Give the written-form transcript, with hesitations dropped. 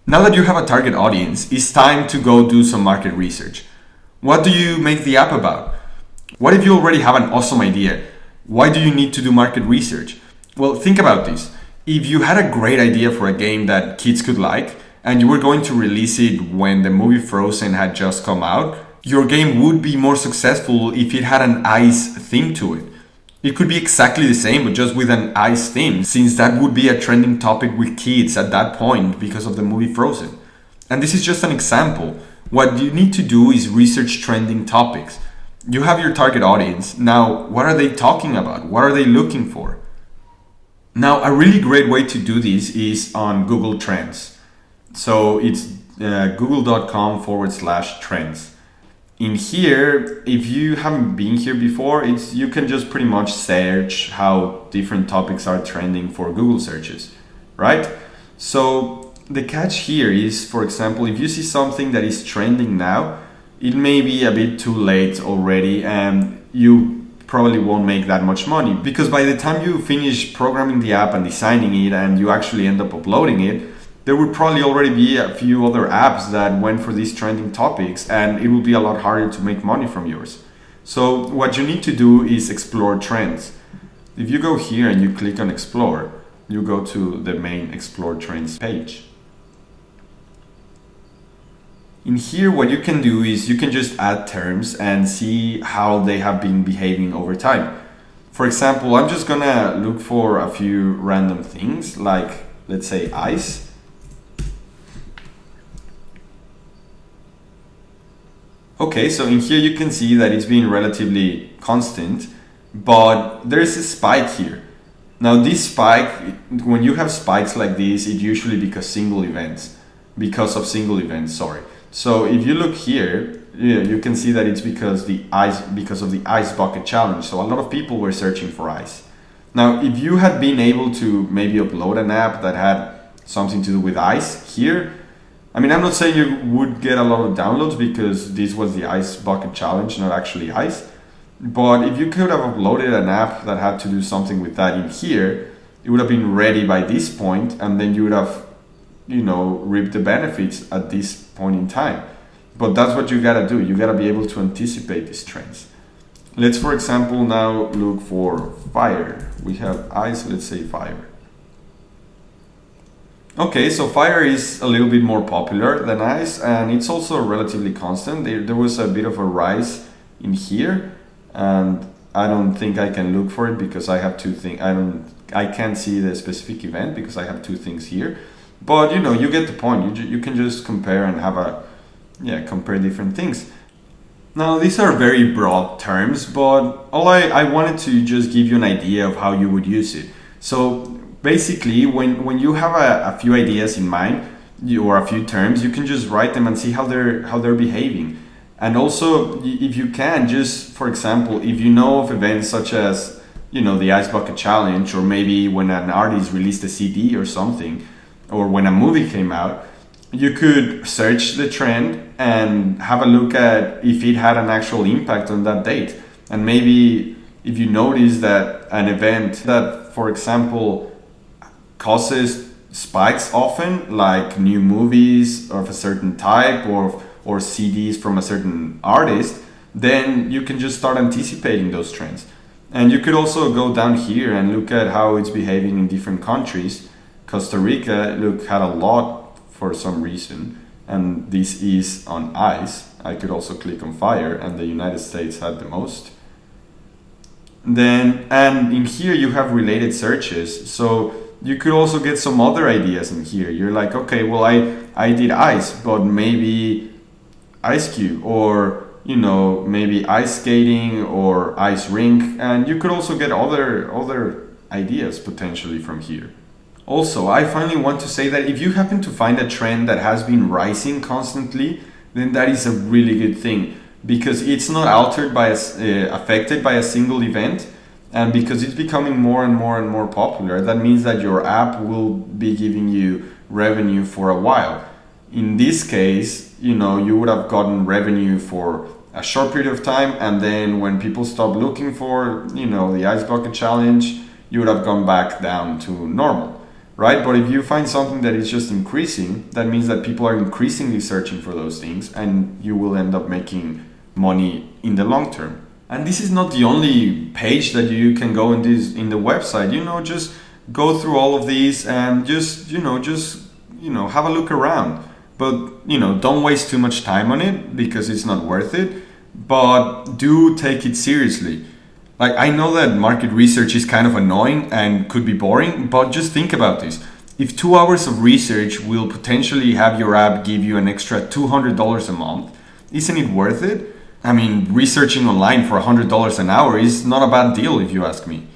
Now that you have a target audience, it's time to go do some market research. What do you make the app about? What if you already have an awesome idea? Why do you need to do market research? Well, think about this. If you had a great idea for a game that kids could like, and you were going to release it when the movie Frozen had just come out, your game would be more successful if it had an ice theme to it. It could be exactly the same, but just with an ice theme, since that would be a trending topic with kids at that point because of the movie Frozen. And this is just an example. What you need to do is research trending topics. You have your target audience. Now, what are they talking about? What are they looking for? Now, a really great way to do this is on Google Trends. So it's google.com/trends. In here, if you haven't been here before, you can just pretty much search how different topics are trending for Google searches, right? So the catch here is, for example, if you see something that is trending now, it may be a bit too late already and you probably won't make that much money, because by the time you finish programming the app and designing it and you actually end up uploading it, there would probably already be a few other apps that went for these trending topics, and it will be a lot harder to make money from yours. So what you need to do is explore trends. If you go here and you click on explore, you go to the main explore trends page. In here, what you can do is you can just add terms and see how they have been behaving over time. For example, I'm just gonna look for a few random things, like let's say ice. Okay, so in here you can see that it's been relatively constant, but there's a spike here. Now this spike, when you have spikes like this, it usually because of single events, sorry. So if you look here, you can see that it's because of the ice bucket challenge. So a lot of people were searching for ice. Now, if you had been able to maybe upload an app that had something to do with ice here, I mean, I'm not saying you would get a lot of downloads because this was the ice bucket challenge, not actually ice. But if you could have uploaded an app that had to do something with that in here, it would have been ready by this point, and then you would have, reaped the benefits at this point in time. But that's what you gotta do. You gotta be able to anticipate these trends. Let's, for example, now look for fire. We have ice, let's say fire. Okay, so fire is a little bit more popular than ice, and it's also relatively constant. There was a bit of a rise in here, and I don't think I can look for it because I have two things. I can't see the specific event because I have two things here. But you get the point. You can just compare and compare different things. Now, these are very broad terms, but I wanted to just give you an idea of how you would use it. So basically, when you have a few ideas in mind or a few terms, you can just write them and see how they're behaving. And also, if you can, just for example, if you know of events such as the Ice Bucket Challenge, or maybe when an artist released a CD or something, or when a movie came out, you could search the trend and have a look at if it had an actual impact on that date. And maybe if you notice that an event that, for example, causes spikes often, like new movies of a certain type or CDs from a certain artist, then you can just start anticipating those trends. And you could also go down here and look at how it's behaving in different countries. Costa Rica, had a lot for some reason, and this is on ice. I could also click on fire, and the United States had the most. And in here you have related searches, so you could also get some other ideas in here. You're like, okay, well, I did ice, but maybe ice cube, or maybe ice skating or ice rink, and you could also get other ideas potentially from here. Also, I finally want to say that if you happen to find a trend that has been rising constantly, then that is a really good thing, because it's not affected by a single event, and because it's becoming more and more and more popular, that means that your app will be giving you revenue for a while. In this case, you would have gotten revenue for a short period of time, and then when people stop looking for, the Ice Bucket Challenge, you would have gone back down to normal. right? But if you find something that is just increasing, that means that people are increasingly searching for those things, and you will end up making money in the long term. And this is not the only page that you can go in the website. Just go through all of these and just have a look around. But don't waste too much time on it because it's not worth it. But do take it seriously. Like, I know that market research is kind of annoying and could be boring, but just think about this. If 2 hours of research will potentially have your app give you an extra $200 a month, isn't it worth it? I mean, researching online for $100 an hour is not a bad deal if you ask me.